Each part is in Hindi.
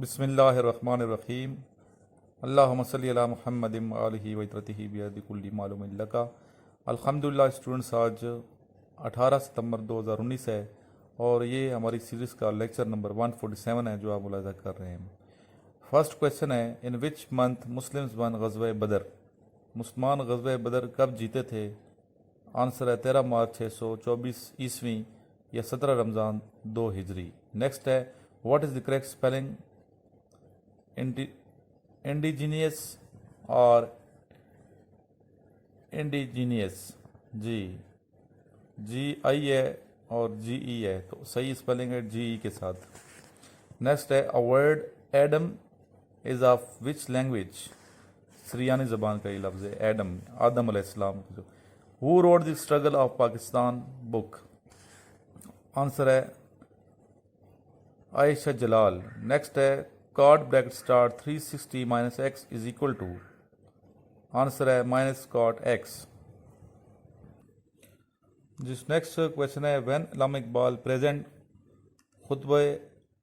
बिस्मिल्लाहिर्रहमानिर्रहीम। अल्लाहुम्मा सल्ली अला मुहम्मदिन व आलिहि व इत्रतिहि बियदि कुल्ली मालूमिन लका। अल्हम्दुलिल्लाह स्टूडेंट्स, आज 18 सितंबर 2019 है और ये हमारी सीरीज़ का लेक्चर नंबर 147 है जो आप मुलाज़ा कर रहे हैं। फर्स्ट क्वेश्चन है, इन विच मंथ मुस्लिम्स वन ग़ज़वा बदर। मुसलमान ग़ज़वा बदर कब जीते थे? आंसर है 13 मार्च 624 ईस्वी या 17 रमज़ान 2 हिजरी। नेक्स्ट है, what is the correct spelling indigenous और इंडिजीनियस? जी है और जी है, तो सही स्पेलिंग है जी के साथ। नेक्स्ट है, a word Adam is of which language. सीरियानी ज़बान का ये लफ्ज़ है एडम, आदम अलैहिस्सलाम। Who wrote the struggle of Pakistan book. Answer है आयशा जलाल। नेक्स्ट है, cot bracket star 360 minus x is equal to. Answer है माइनस कॉट एक्स। जिस नेक्स्ट क्वेश्चन है, व्हेन अल्लामा इकबाल प्रेजेंट खुतबा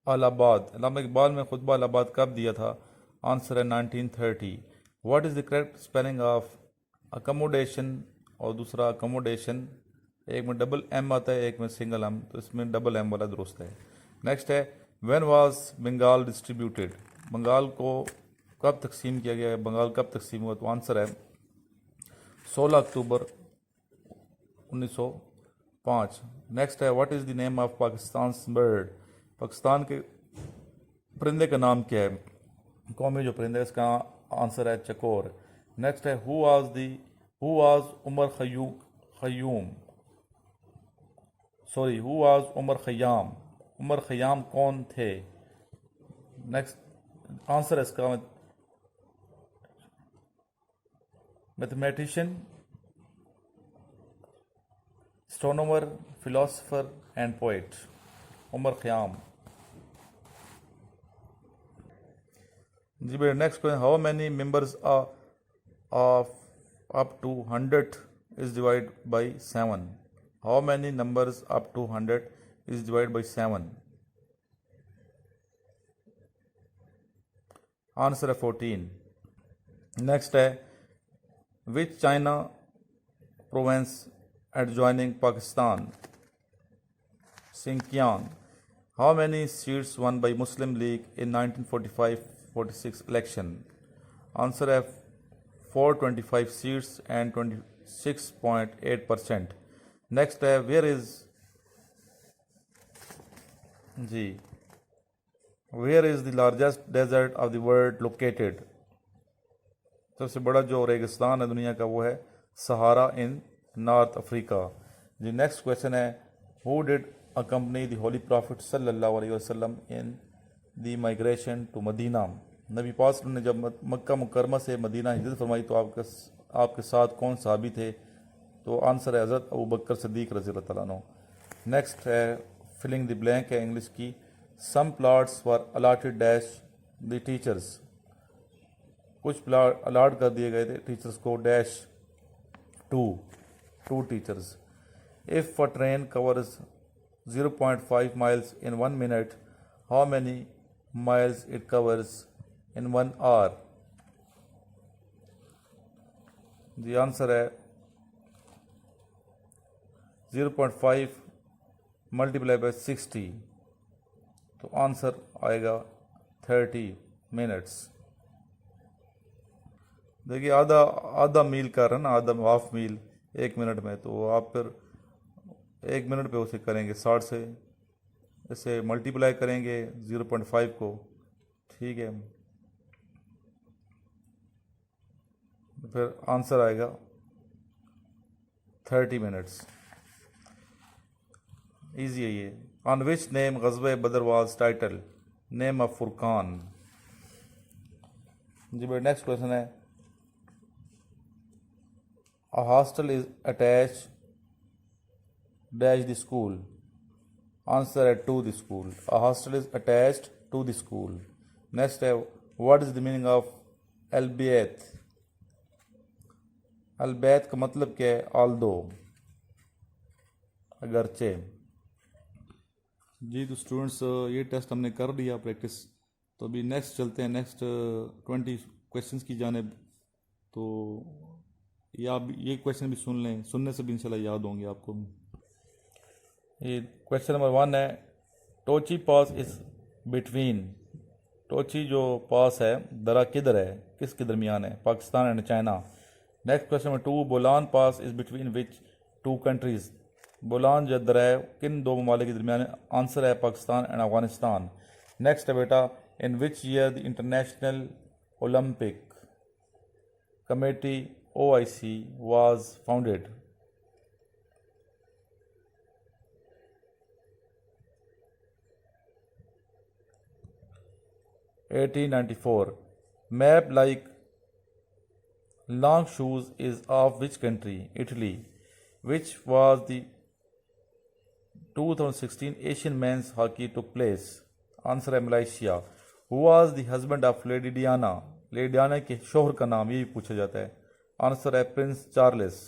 अलाहाबाद। अल्लामा इकबाल में खुतबा अलाहाबाद कब दिया था? आंसर है 1930। What is the correct spelling of accommodation और दूसरा अकोमोडेशन? एक में डबल एम आता है, एक में सिंगल एम, तो इसमें डबल एम वाला दुरुस्त है। नेक्स्ट है, when was Bengal distributed. Bengal को कब तकसीम किया गया है? बंगाल कब तकसीम हुआ? तो आंसर है 16 अक्टूबर 1905। नेक्स्ट है, what is the name of Pakistan bird. Pakistan के परिंदे का नाम क्या है? कौमी जो परिंदा है इसका आंसर है चकोर। नेक्स्ट है, who was Omar Khayyam. Omar Khayyam कौन थे? नेक्स्ट आंसर है इसका mathematician, astronomer, philosopher and poet. Omar Khayyam. जी बेटा, next question, how many members of up to 100 is divide by 7। How many numbers up to 100 is divide by 7? Answer है 14। नेक्स्ट है, which China province adjoining Pakistan? Xinjiang. How many seats won by Muslim League in 1945-46 election? Answer है 425 seats and 26.8%. Next है, where is the largest desert of the world located? सबसे बड़ा जो रेगिस्तान है दुनिया का वो है सहारा इन नॉर्थ अफ्रीका। जी नेक्स्ट क्वेश्चन है, who did accompany the holy prophet सल्लल्लाहु अलैहि वसल्लम in the migration to Medina. नबी पाक ने जब मक्का मुकरमा से मदीना हिजरत फरमाई तो आपके साथ कौन सहाबी थे? तो आंसर है हज़रत अबू बकर सिद्दीक़ रज़ियल्लाहु तआला अन्हु। नेक्स्ट है, फिलिंग द ब्लैंक है इंग्लिश की। Some plots were allotted dash the teachers. कुछ प्लॉट अलॉट कर दिए गए थे टीचर्स को dash to teachers. If a train covers 0.5 miles in 1 minute, how many miles it covers in 1 hour? The answer है 0.5 multiplied by 60, तो आंसर आएगा 30 minutes। देखिए आधा मील का रन, आधा हाफ मील 1 मिनट में, तो आप फिर 1 मिनट पे उसे करेंगे 60 से, इसे मल्टीप्लाई करेंगे 0.5 को, ठीक है, फिर आंसर आएगा 30 मिनट्स। ईजी है ये। ऑन विच नेम ग़ज़वा बदर वाज टाइटल? नेम ऑफ फुरकान। जी भाई, नेक्स्ट क्वेश्चन है, a hostel is attached dash the school. Answer है to the school. A hostel is attached to the school. Next है, what is the meaning of albeit? albeit का मतलब क्या है? although, अगरचे। जी तो स्टूडेंट्स, ये टेस्ट हमने कर लिया प्रैक्टिस तो अभी नेक्स्ट चलते हैं, नेक्स्ट 20 क्वेश्चंस की जानिब। तो ये आप ये क्वेश्चन भी सुन लें, सुनने से भी इंशाल्लाह याद होंगे आपको। ये क्वेश्चन नंबर 1 है, टोची पास इज बिटवीन। टोची जो पास है दरा किधर है, किसके दरमियान है, Pakistan and China. Next question number 2, Bolan pass is between which two countries. Bolan जो दरा है किन दो ममालिक के दरमियान है, आंसर है पाकिस्तान एंड अफगानिस्तान। नेक्स्ट है बेटा, in which year the International Olympic Committee OIC was founded। 1894। Map like long shoes is of which country? Italy। Which was the 2016 Asian men's hockey took place? Answer है Malaysia. Who was the husband of Lady Diana? Lady Diana के शोहर का नाम ये भी पूछा जाता है, आंसर है प्रिंस चार्ल्स।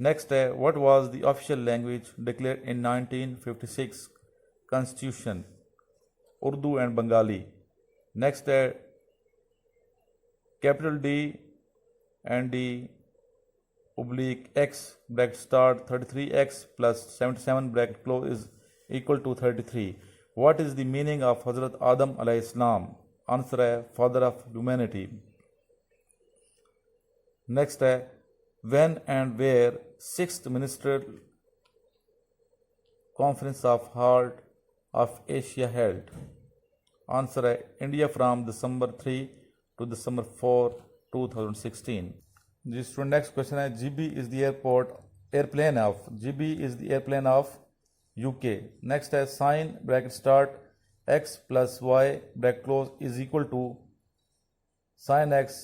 नेक्स्ट है, what was the official language declared in 1956 constitution? Urdu and Bengali. Next है, capital D and D oblique X bracket start 33X plus 77 bracket close is equal to 33। What is the meaning of Hazrat Adam alayhi salam? आंसर है फादर ऑफ ह्यूमैनिटी। नेक्स्ट है, when and where 6th ministerial conference of Heart of Asia held? Answer है India from December 3 to December 4, 2016। जी स्टूडेंट, नेक्स्ट क्वेश्चन है, GB is the airplane of UK। Next है, sine bracket start x plus y bracket close is equal to sin x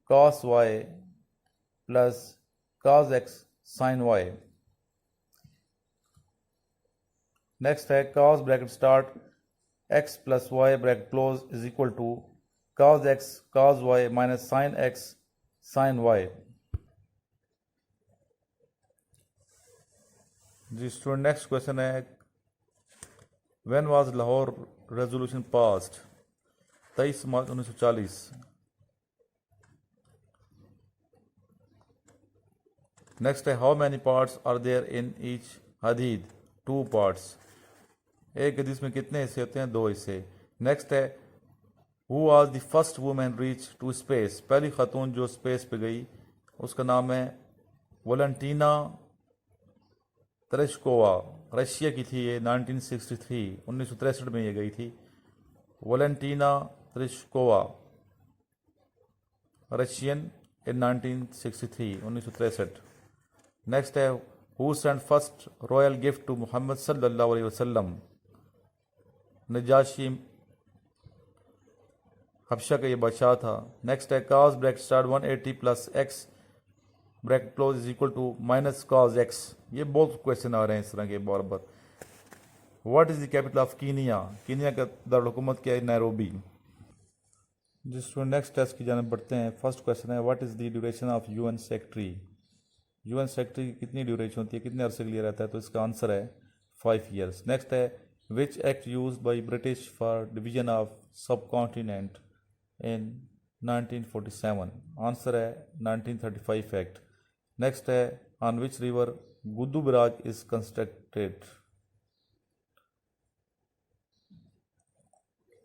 cos y plus cos x sin y। Next है, cos bracket start x plus y bracket close is equal to cos x cos y minus sin x sin y। जी स्टूडेंट, नेक्स्ट क्वेश्चन है, When was Lahore Resolution passed? 23 March 1940। Next है, how many parts are there in each हदीद? 2 पार्ट्स। एक हदीस में कितने हिस्से होते हैं? 2 हिस्से। नेक्स्ट है, who was the first women reach to space? पहली खातून जो स्पेस पे गई उसका नाम है वोलेंटीना तेरेश्कोवा। रशिया की थी ये, 1963 में ये गई थी, Valentina Tereshkova, Russian in 1963। Next है, who sent first royal gift to Muhammad सल्लल्लाहु अलैहि वसल्लम? नजाशी हबशा का ये बादशाह था। नेक्स्ट है, cos bracket start 180 plus x bracket close is equal to minus cos x। ये बहुत क्वेश्चन आ रहे हैं इस तरह के बार बार। What is the capital of Kenya? Kenya का दारुल-हुकूमत क्या है? नैरोबी। जिस नेक्स्ट टेस्ट की जानिब बढ़ते हैं। फर्स्ट क्वेश्चन है, what is the duration of UN secretary? UN secretary की कितनी ड्यूरेशन होती है, कितने अरसे के लिए रहता है? तो इसका आंसर है 5 years। नेक्स्ट है, which act used by British for division of subcontinent in 1947? Answer है 1935 एक्ट। नेक्स्ट है, on which river Guddu barrage is constructed?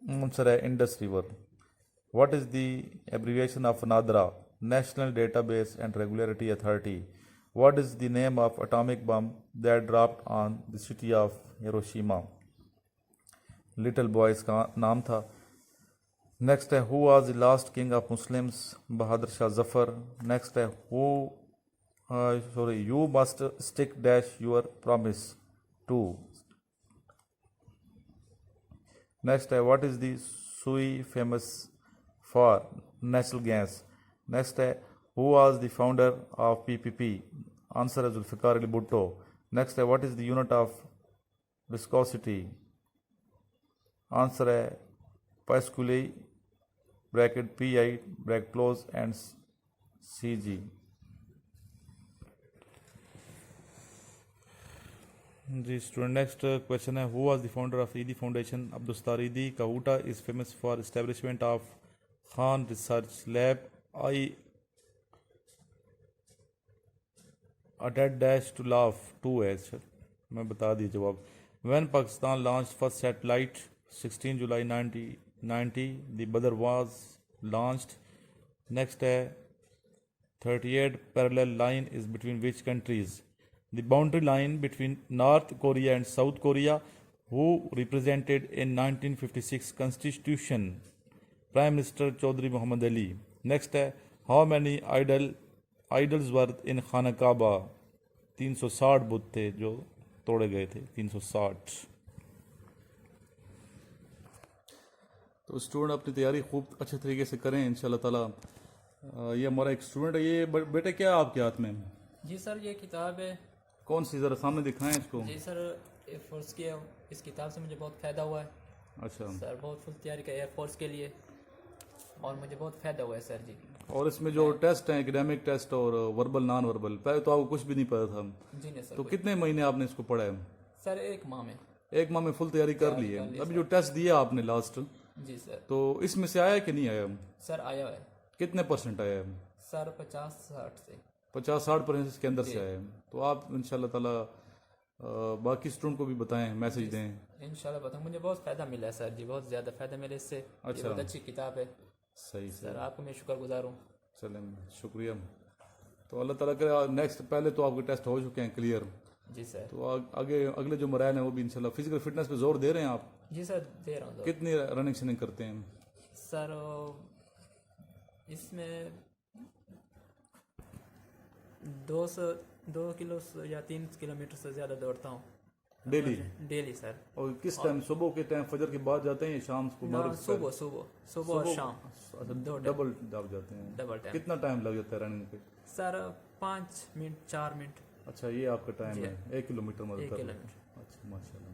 Answer है Indus river. What is the abbreviation of NADRA? National database and regulatory authority. What is the name of atomic bomb that dropped on the city of Hiroshima? Little boys का नाम था। नेक्स्ट है, who was the last king of Muslims? Bahadur Shah Zafar. Next है, you must stick dash your promise to. Next है, what is the Sui famous for? Natural gas. Next है, who was the founder of PPP? Answer है जुल्फिकार अली भुट्टो। नेक्स्ट है, what is the unit of viscosity? Answer है Pascal bracket PI bracket close and CG। जी स्टूडेंट, नेक्स्ट क्वेश्चन है, who was the founder of Edhi foundation? Abdus Sattar Edhi. Kahuta is famous for establishment of Khan research lab. I hated dash to laugh to H. मैं बता दी जवाब। When Pakistan launch first satellite? 16 July 1990। The Badr was launched. Next है, 38 parallel line is between which countries? The boundary line between North Korea and South Korea. Who represented in 1956 Constitution? Prime Minister Chaudhry Muhammad Ali. Next है, how many idols were in Khana Kaaba? 360 बुत थे जो तोड़े गए थे, 360। तो स्टूडेंट अपनी तैयारी खूब अच्छे तरीके से करें इंशाल्लाह ताला। ये हमारा एक स्टूडेंट है, ये बेटे क्या है आपके हाथ में? जी सर, ये किताब है। कौन सी, ज़रा सामने दिखाएं इसको। जी सर, एयरफोर्स की है। इस किताब से मुझे बहुत फ़ायदा हुआ है। अच्छा सर, बहुत फुल तैयारी का एयरफोर्स के लिए, और मुझे बहुत फ़ायदा हुआ है सर जी। और इसमें जो टेस्ट हैं, एकेडमिक टेस्ट और वर्बल नॉन वर्बल, पहले तो आपको कुछ भी नहीं पता था। जी नहीं सर। तो कितने महीने आपने इसको पढ़ा है? सर 1 माह में। 1 माह में फुल तैयारी कर ली है। अभी जो टेस्ट दिया आपने लास्ट, जी सर। तो इसमें से आया कि नहीं आया? सर आया है। कितने परसेंट आया है? सर 50-60 से। 50-60% के अंदर से आया है। तो आप इंशाल्लाह ताला बाकी स्टूडेंट को भी बताएं, मैसेज दें। इंशाल्लाह बताऊँ, मुझे बहुत फ़ायदा मिला है सर जी, बहुत ज़्यादा फ़ायदा मिला इससे। अच्छा। बहुत अच्छी किताब है सही सर, आपको मैं शुक्रगुजार हूँ। चलें, शुक्रिया। तो अल्लाह ताला करे नेक्स्ट, पहले तो आपके टेस्ट हो चुके हैं क्लियर। जी सर। तो आगे अगले जो मराहल हैं वो भी इंशाल्लाह। फिजिकल फिटनेस पे जोर दे रहे हैं आप? जी सर, दे रहा हूँ। कितनी रनिंग शनिंग करते हैं सर इसमें 2 किलो या 3 किलोमीटर से ज़्यादा दौड़ता हूँ डेली सर। और किस टाइम, सुबह के टाइम फजर के बाद जाते हैं या शाम को? सुबह और शाम। अच्छा, डबल दब जाते हैं। Double time. कितना टाइम लग जाता है रनिंग पे? Sir 5 minute 4 minute. अच्छा, ये आपका टाइम है 1 किलोमीटर मतलब? 1 किलोमीटर। अच्छा, माशाल्लाह।